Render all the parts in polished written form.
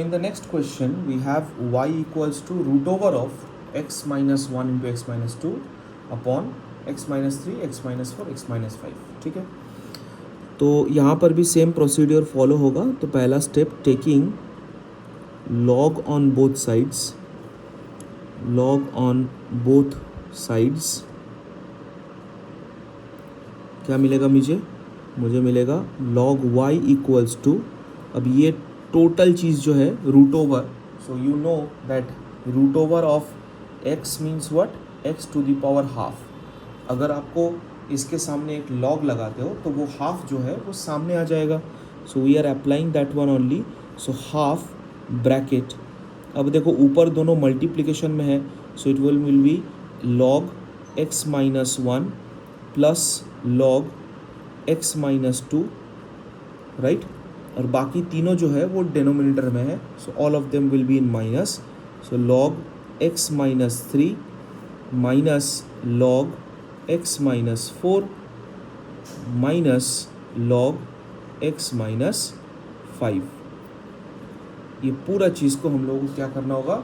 In the next question, we have y equals to root over of x minus 1 into x minus 2 upon x minus 3, x minus 4, x minus 5. ठीक है, तो यहाँ पर भी same procedure follow होगा. तो पहला step, taking log on both sides, log on both sides. क्या मिलेगा मुझे मिलेगा log y इक्वल्स टू, अब ये टोटल चीज़ जो है root over, so you know that root over of x means what, x to the power half. अगर आपको इसके सामने एक log लगाते हो तो वो हाफ जो है वो सामने आ जाएगा. So we are applying that one only. So half bracket, अब देखो ऊपर दोनों मल्टीप्लिकेशन में है, so it will be log x minus 1 plus log x minus 2, right. और बाकी तीनों जो है वो डिनोमिनेटर में है, so all of them will be in minus. So log x minus 3 minus log x minus 4 minus log x minus 5. ये पूरा चीज़ को हम लोगों को क्या करना होगा,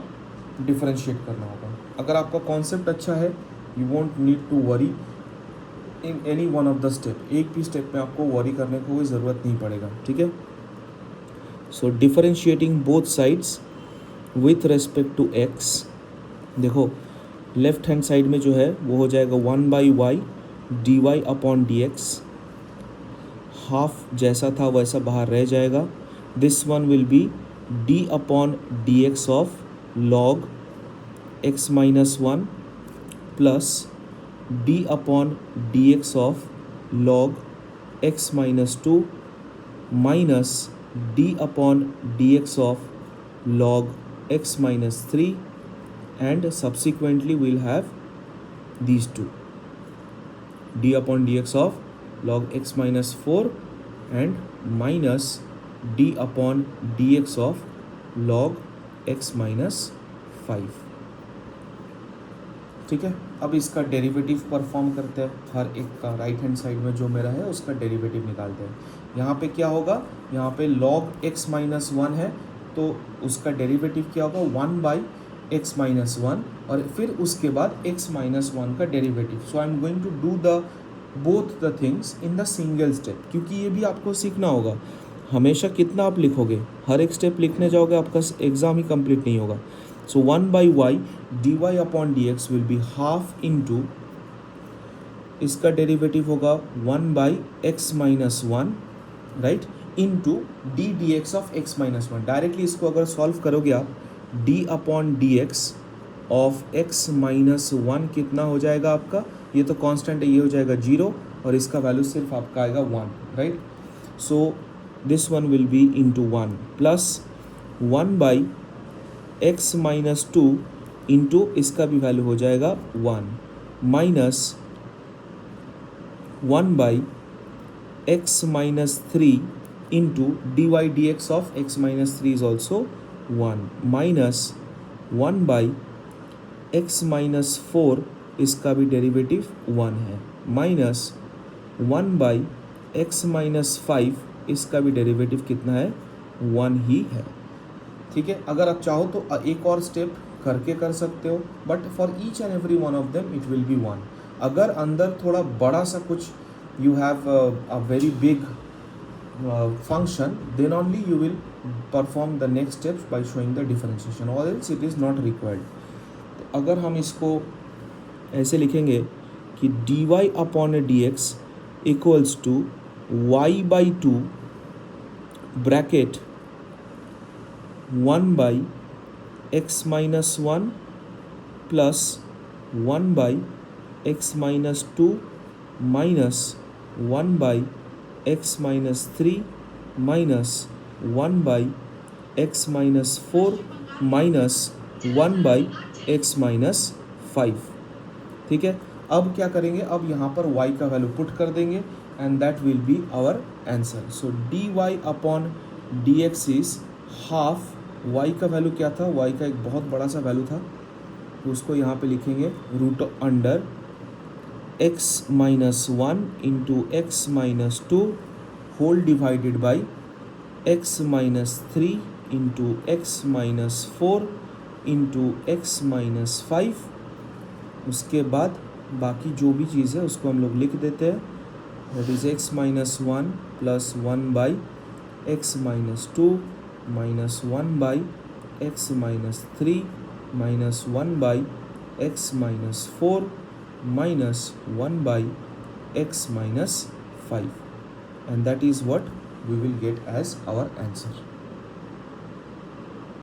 डिफरेंशिएट करना होगा. अगर आपका कॉन्सेप्ट अच्छा है, you won't need to worry in any one of the step. एक भी स्टेप में आपको वरी करने को कोई ज़रूरत नहीं पड़ेगा. ठीक है. So differentiating both sides with respect to x. देखो लेफ्ट हैंड साइड में जो है वो हो जाएगा 1/y dy upon dx. Half जैसा था वैसा बाहर रह जाएगा. This one will be d upon dx of log x minus 1 plus d upon dx of log x minus 2 minus d upon dx of log x minus 3, and subsequently we'll have these two, d upon dx of log x minus 4 and minus d upon dx of log x minus 5. ठीक है. अब इसका derivative perform करते हैं. हर एक का right hand side में जो मेरा है उसका डेरिवेटिव निकालते हैं. यहाँ पे क्या होगा, यहाँ पे log x माइनस 1 है तो उसका डेरिवेटिव क्या होगा, 1/x माइनस 1, और फिर उसके बाद x माइनस 1 का derivative. So I am going to do the both the things in the single step, क्योंकि ये भी आपको सीखना होगा. हमेशा कितना आप लिखोगे, हर एक स्टेप लिखने जाओगे आपका एग्ज़ाम ही कंप्लीट नहीं होगा. सो 1/y dy upon dx will be half into, इसका डेरिवेटिव होगा 1/x minus 1, right, into D D x of x minus 1. Directly इसको अगर सॉल्व करोगे आप, d upon D x of x minus 1 कितना हो जाएगा आपका, ये तो कांस्टेंट है, ये हो जाएगा 0 और इसका वैल्यू सिर्फ आपका आएगा 1, right. So this one will be into 1 plus 1/x minus 2 into इसका भी वैल्यू हो जाएगा 1 minus 1/x minus 3 into dy dx of x minus 3 is also 1 minus 1/x minus 4, इसका भी डेरिवेटिव 1 है, माइनस 1/x minus 5, इसका भी डेरिवेटिव कितना है, 1 ही है. ठीक है. अगर आप चाहो तो एक और स्टेप करके कर सकते हो, but for each and every one of them it will B 1. अगर अंदर थोड़ा बड़ा सा कुछ you have a very big function, then only you will perform the next steps by showing the differentiation, or else it is not required. तो अगर हम इसको ऐसे लिखेंगे कि dy upon dx equals to y/2 bracket 1/x minus 1 plus 1/x minus 2 minus 1/x minus 3 minus 1/x minus 4 minus 1/x minus 5. ठीक है. अब क्या करेंगे, अब यहाँ पर y का वैल्यू पुट कर देंगे and that will be our answer. So dy upon dx is half, y का वैल्यू क्या था, y का एक बहुत बड़ा सा वैल्यू था, तो उसको यहाँ पे लिखेंगे root under x minus 1 into x minus 2 whole divided by x minus 3 into x minus 4 into x minus 5। उसके बाद बाकी जो भी चीज़ है उसको हम लोग लिख देते हैं, that is x minus 1 plus 1 by x minus 2 minus 1 by x minus 3 minus 1 by x minus 4 minus 1 by x minus 5, and that is what we will get as our answer.